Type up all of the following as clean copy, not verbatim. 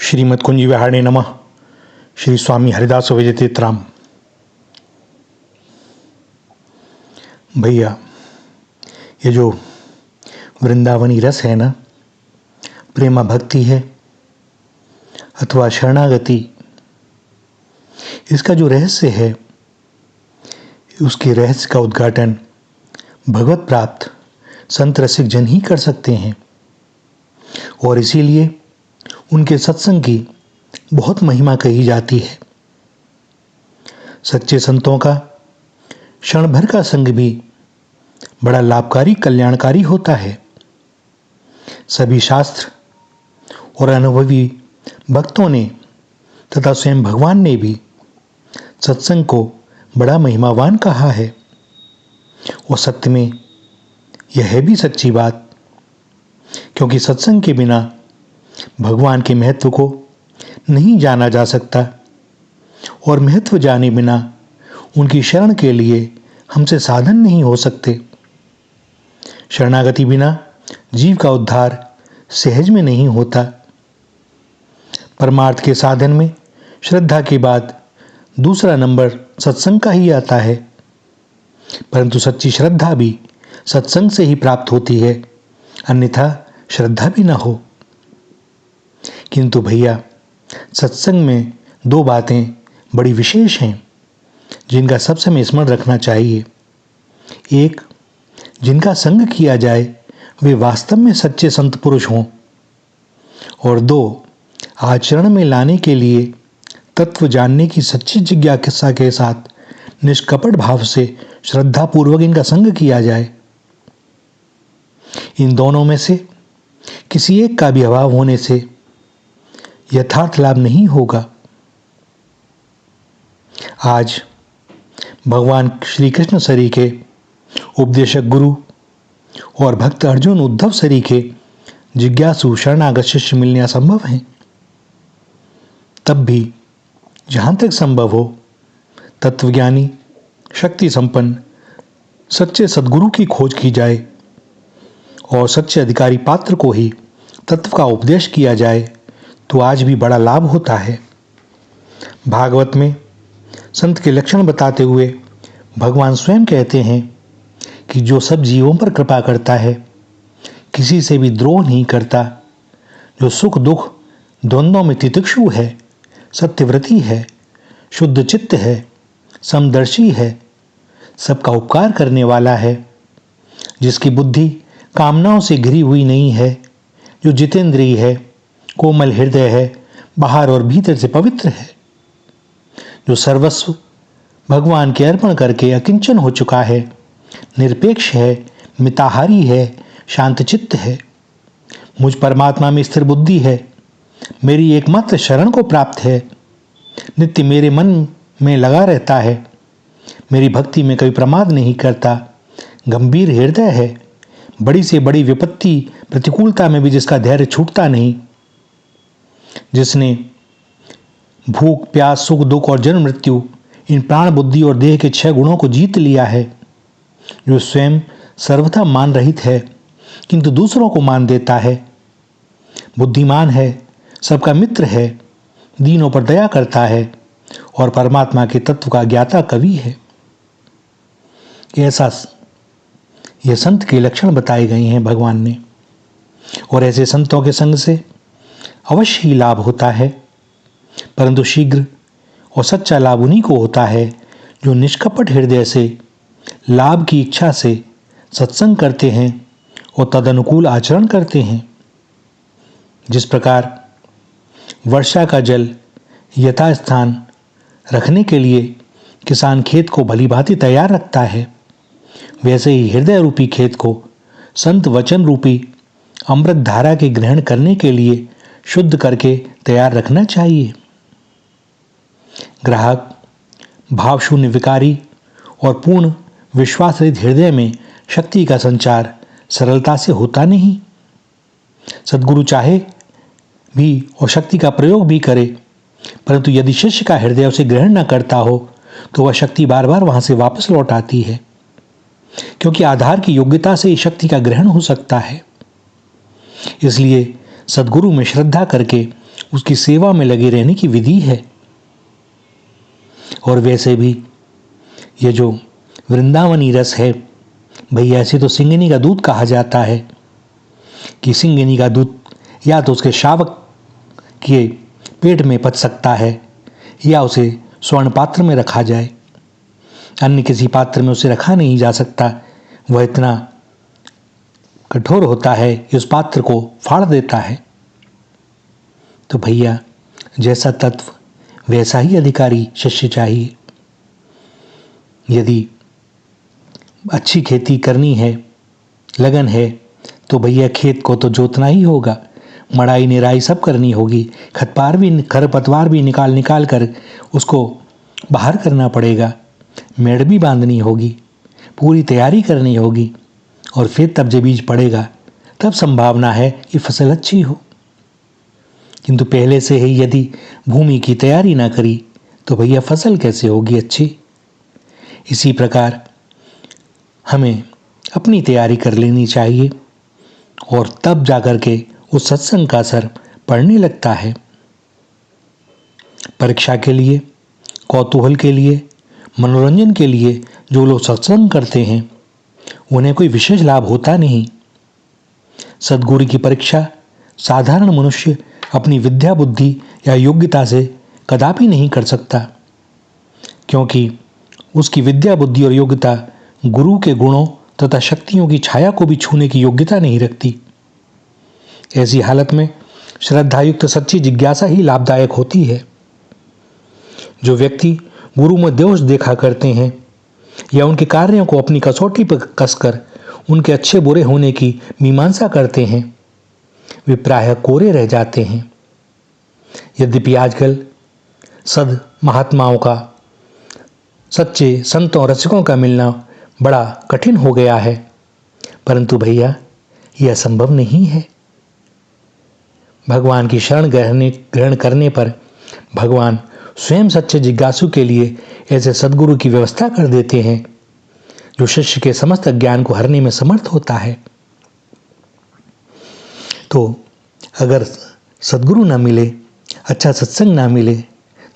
श्रीमद् कुंज विहारिणे नमः। श्री स्वामी हरिदास विजयतीर्थराम। भैया, ये जो वृंदावनी रस है ना, प्रेमा भक्ति है अथवा शरणागति, इसका जो रहस्य है, उसके रहस्य का उद्घाटन भगवत प्राप्त संत रसिक जन ही कर सकते हैं। और इसीलिए उनके सत्संग की बहुत महिमा कही जाती है। सच्चे संतों का क्षण भर का संग भी बड़ा लाभकारी कल्याणकारी होता है। सभी शास्त्र और अनुभवी भक्तों ने तथा स्वयं भगवान ने भी सत्संग को बड़ा महिमावान कहा है। और सत्य में यह है भी सच्ची बात, क्योंकि सत्संग के बिना भगवान के महत्व को नहीं जाना जा सकता और महत्व जाने बिना उनकी शरण के लिए हमसे साधन नहीं हो सकते। शरणागति बिना जीव का उद्धार सहज में नहीं होता। परमार्थ के साधन में श्रद्धा के बाद दूसरा नंबर सत्संग का ही आता है, परंतु सच्ची श्रद्धा भी सत्संग से ही प्राप्त होती है, अन्यथा श्रद्धा भी ना हो। किंतु भैया, सत्संग में दो बातें बड़ी विशेष हैं जिनका सब समय स्मरण रखना चाहिए। एक, जिनका संग किया जाए वे वास्तव में सच्चे संत पुरुष हों। और दो, आचरण में लाने के लिए तत्व जानने की सच्ची जिज्ञासा के साथ निष्कपट भाव से श्रद्धापूर्वक इनका संग किया जाए। इन दोनों में से किसी एक का भी अभाव होने से यथार्थ लाभ नहीं होगा। आज भगवान श्री कृष्ण सरी के उपदेशक गुरु और भक्त अर्जुन उद्धव सरी के जिज्ञासु शरणागत शिष्य मिलने असंभव हैं। तब भी जहां तक संभव हो तत्वज्ञानी, शक्ति संपन्न सच्चे सद्गुरु की खोज की जाए और सच्चे अधिकारी पात्र को ही तत्व का उपदेश किया जाए तो आज भी बड़ा लाभ होता है। भागवत में संत के लक्षण बताते हुए भगवान स्वयं कहते हैं कि जो सब जीवों पर कृपा करता है, किसी से भी द्रोह नहीं करता, जो सुख दुख द्वंद्वों में तितिक्षु है, सत्यव्रती है, शुद्ध चित्त है, समदर्शी है, सबका उपकार करने वाला है, जिसकी बुद्धि कामनाओं से घिरी हुई नहीं है, जो जितेंद्रिय है, कोमल हृदय है, बाहर और भीतर से पवित्र है, जो सर्वस्व भगवान के अर्पण करके अकिंचन हो चुका है, निरपेक्ष है, मिताहारी है, शांतचित्त है, मुझ परमात्मा में स्थिर बुद्धि है, मेरी एकमात्र शरण को प्राप्त है, नित्य मेरे मन में लगा रहता है, मेरी भक्ति में कभी प्रमाद नहीं करता, गंभीर हृदय है, बड़ी से बड़ी विपत्ति प्रतिकूलता में भी जिसका धैर्य छूटता नहीं, जिसने भूख प्यास सुख दुख और जन्म मृत्यु इन प्राण बुद्धि और देह के 6 गुणों को जीत लिया है, जो स्वयं सर्वथा मान रहित है किंतु दूसरों को मान देता है, बुद्धिमान है, सबका मित्र है, दीनों पर दया करता है और परमात्मा के तत्व का ज्ञाता कवि है। ऐसा यह संत के लक्षण बताए गए हैं भगवान ने। और ऐसे संतों के संग से अवश्य ही लाभ होता है, परंतु शीघ्र और सच्चा लाभ उन्हीं को होता है जो निष्कपट हृदय से लाभ की इच्छा से सत्संग करते हैं और तदनुकूल आचरण करते हैं। जिस प्रकार वर्षा का जल यथास्थान रखने के लिए किसान खेत को भलीभांति तैयार रखता है, वैसे ही हृदय रूपी खेत को संत वचन रूपी अमृत धारा के ग्रहण करने के लिए शुद्ध करके तैयार रखना चाहिए। ग्राहक भावशून्य विकारी और पूर्ण विश्वास रहित हृदय में शक्ति का संचार सरलता से होता नहीं। सद्गुरु चाहे भी और शक्ति का प्रयोग भी करे, परंतु यदि शिष्य का हृदय उसे ग्रहण न करता हो तो वह शक्ति बार बार वहां से वापस लौट आती है, क्योंकि आधार की योग्यता से ही शक्ति का ग्रहण हो सकता है। इसलिए सद्गुरु में श्रद्धा करके उसकी सेवा में लगे रहने की विधि है। और वैसे भी ये जो वृंदावनी रस है भैया, ऐसे तो सिंगिनी का दूध कहा जाता है कि सिंगिनी का दूध या तो उसके शावक के पेट में पच सकता है या उसे स्वर्ण पात्र में रखा जाए, अन्य किसी पात्र में उसे रखा नहीं जा सकता। वह इतना कठोर होता है कि उस पात्र को फाड़ देता है। तो भैया, जैसा तत्व वैसा ही अधिकारी शिष्य चाहिए। यदि अच्छी खेती करनी है, लगन है, तो भैया खेत को तो जोतना ही होगा, मड़ाई निराई सब करनी होगी, खरपतवार भी निकाल कर उसको बाहर करना पड़ेगा, मेड़ भी बांधनी होगी, पूरी तैयारी करनी होगी, और फिर तब जब बीज पड़ेगा तब संभावना है कि फसल अच्छी हो। किंतु पहले से ही यदि भूमि की तैयारी ना करी तो भैया फसल कैसे होगी अच्छी। इसी प्रकार हमें अपनी तैयारी कर लेनी चाहिए और तब जाकर के उस सत्संग का असर पड़ने लगता है। परीक्षा के लिए, कौतूहल के लिए, मनोरंजन के लिए जो लोग सत्संग करते हैं उन्हें कोई विशेष लाभ होता नहीं। सद्गुरु की परीक्षा साधारण मनुष्य अपनी विद्या, बुद्धि या योग्यता से कदापि नहीं कर सकता, क्योंकि उसकी विद्या, बुद्धि और योग्यता गुरु के गुणों तथा शक्तियों की छाया को भी छूने की योग्यता नहीं रखती। ऐसी हालत में श्रद्धायुक्त सच्ची जिज्ञासा ही लाभदायक होती है। जो व्यक्ति गुरु में दोष देखा करते हैं या उनके कार्यों को अपनी कसौटी पर कसकर उनके अच्छे बुरे होने की मीमांसा करते हैं, वे प्रायः कोरे रह जाते हैं। यद्यपि आजकल सद महात्माओं का, सच्चे संतों रसिकों का मिलना बड़ा कठिन हो गया है, परंतु भैया यह संभव नहीं है। भगवान की शरण ग्रहण करने पर भगवान स्वयं सच्चे जिज्ञासु के लिए ऐसे सद्गुरु की व्यवस्था कर देते हैं जो शिष्य के समस्त ज्ञान को हरने में समर्थ होता है। तो अगर सद्गुरु ना मिले, अच्छा सत्संग ना मिले,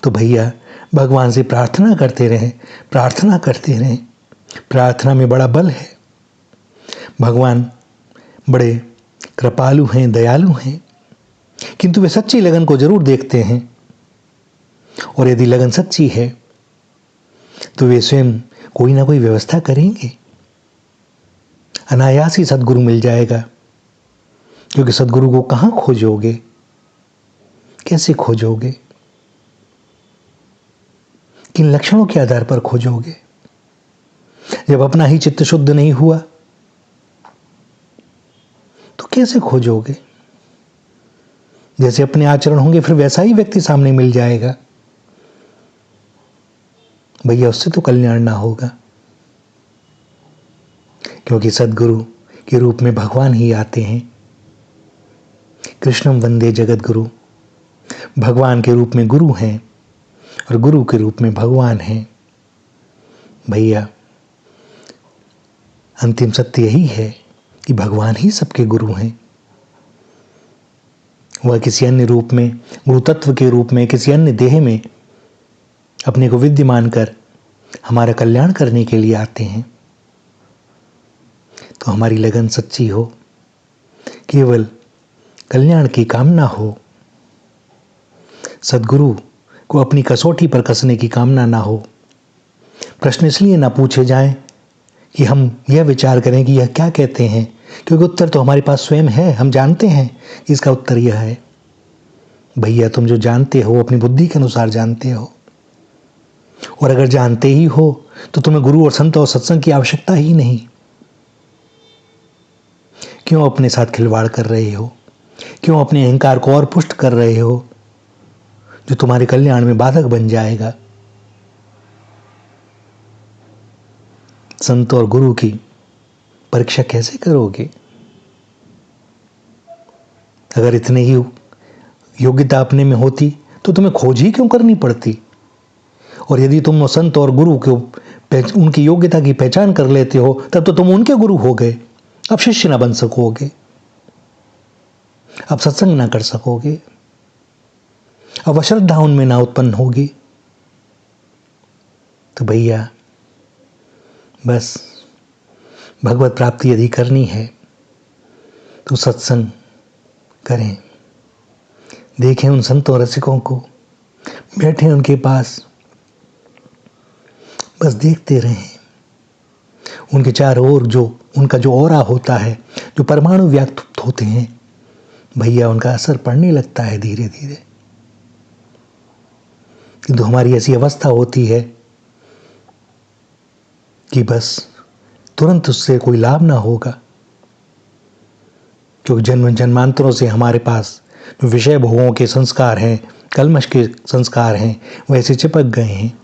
तो भैया भगवान से प्रार्थना करते रहें, प्रार्थना करते रहें। प्रार्थना में बड़ा बल है। भगवान बड़े कृपालु हैं, दयालु हैं, किंतु वे सच्ची लगन को जरूर देखते हैं। और यदि लगन सच्ची है तो वे स्वयं कोई ना कोई व्यवस्था करेंगे। अनायास ही सद्गुरु मिल जाएगा, क्योंकि सद्गुरु को कहाँ खोजोगे, कैसे खोजोगे, किन लक्षणों के आधार पर खोजोगे। जब अपना ही चित्त शुद्ध नहीं हुआ तो कैसे खोजोगे। जैसे अपने आचरण होंगे फिर वैसा ही व्यक्ति सामने मिल जाएगा, भैया उससे तो कल्याण ना होगा। क्योंकि सद्गुरु के रूप में भगवान ही आते हैं। कृष्णम वंदे जगत गुरु, भगवान के रूप में गुरु हैं और गुरु के रूप में भगवान हैं। भैया अंतिम सत्य यही है कि भगवान ही सबके गुरु हैं। वह किसी अन्य रूप में, गुरु तत्व के रूप में, किसी अन्य देह में अपने को विद्यमान कर हमारा कल्याण करने के लिए आते हैं। तो हमारी लगन सच्ची हो, केवल कल्याण की कामना हो, सद्गुरु को अपनी कसौटी पर कसने की कामना ना हो। प्रश्न इसलिए ना पूछे जाएं कि हम यह विचार करें कि यह क्या कहते हैं, क्योंकि उत्तर तो हमारे पास स्वयं है। हम जानते हैं कि इसका उत्तर यह है। भैया तुम जो जानते हो अपनी बुद्धि के अनुसार जानते हो, और अगर जानते ही हो तो तुम्हें गुरु और संत और सत्संग की आवश्यकता ही नहीं। क्यों अपने साथ खिलवाड़ कर रहे हो, क्यों अपने अहंकार को और पुष्ट कर रहे हो जो तुम्हारे कल्याण में बाधक बन जाएगा। संत और गुरु की परीक्षा कैसे करोगे अगर इतने ही योग्यता अपने में होती तो तुम्हें खोज ही क्यों करनी पड़ती। और यदि तुम संत और गुरु को उनकी योग्यता की पहचान कर लेते हो तब तो तुम उनके गुरु हो गए। अब शिष्य ना बन सकोगे, अब सत्संग ना कर सकोगे। अब अश्रद्धा उनमें ना उत्पन्न होगी। तो भैया बस भगवत प्राप्ति यदि करनी है तो सत्संग करें, देखें उन संतों रसिकों को, बैठे उनके पास, बस देखते रहें। उनके चारों ओर जो उनका जो ऑरा होता है, जो परमाणु व्याप्त होते हैं, भैया उनका असर पड़ने लगता है धीरे धीरे। किंतु हमारी ऐसी अवस्था होती है कि बस तुरंत उससे कोई लाभ ना होगा, क्योंकि जन्म जन्मांतरों से हमारे पास जो विषय भोगों के संस्कार हैं, कल्मश के संस्कार हैं, वैसे चिपक गए हैं।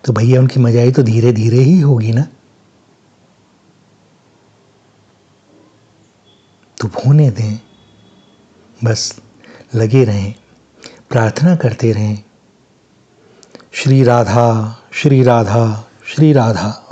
तो भैया उनकी मजाई तो धीरे धीरे ही होगी ना। तो होने दें, बस लगे रहें, प्रार्थना करते रहें। श्री राधा श्री राधा श्री राधा।